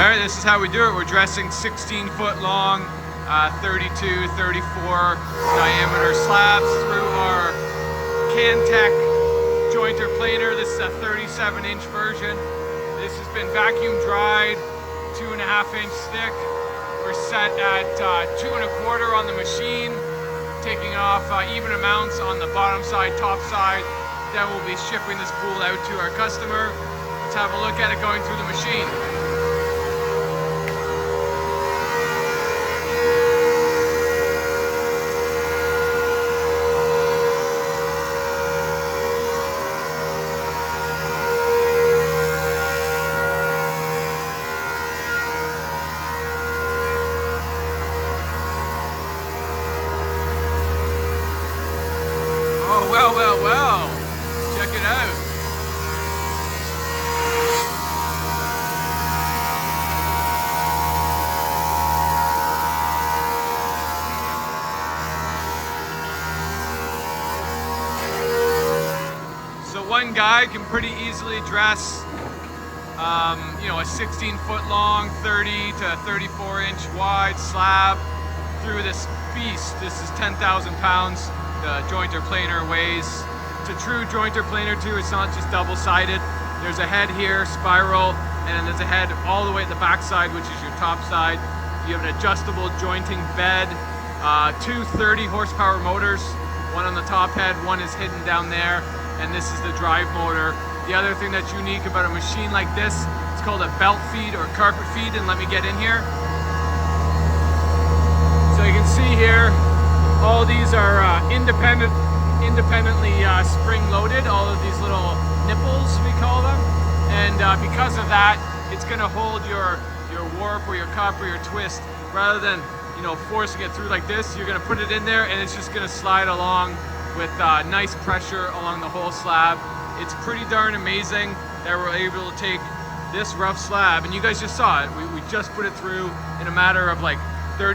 Alright, this is how we do it. We're dressing 16-foot long, 32, 34 diameter slabs through our Cantek jointer planer. This is a 37-inch version. This has been vacuum dried, 2.5-inch thick. We're set at 2 1/4 on the machine, taking off even amounts on the bottom side, top side. Then we'll be shipping this pool out to our customer. Let's have a look at it going through the machine. Well, check it out. So one guy can pretty easily dress, a 16-foot long, 30 to 34-inch wide slab through this beast. This is 10,000 pounds. The jointer planer weighs. It's a true jointer planer too. It's not just double-sided. There's a head here, spiral, and then there's a head all the way at the back side, which is your top side. You have an adjustable jointing bed, two 30 horsepower motors, one on the top head, one is hidden down there, and this is the drive motor. The other thing that's unique about a machine like this, it's called a belt feed or carpet feed, and let me get in here. So you can see here, all these are independently spring-loaded, all of these little nipples, we call them. And because of that, it's going to hold your warp or your cup or your twist. Rather than forcing it through like this, you're going to put it in there and it's just going to slide along with nice pressure along the whole slab. It's pretty darn amazing that we're able to take this rough slab, and you guys just saw it. We just put it through in a matter of like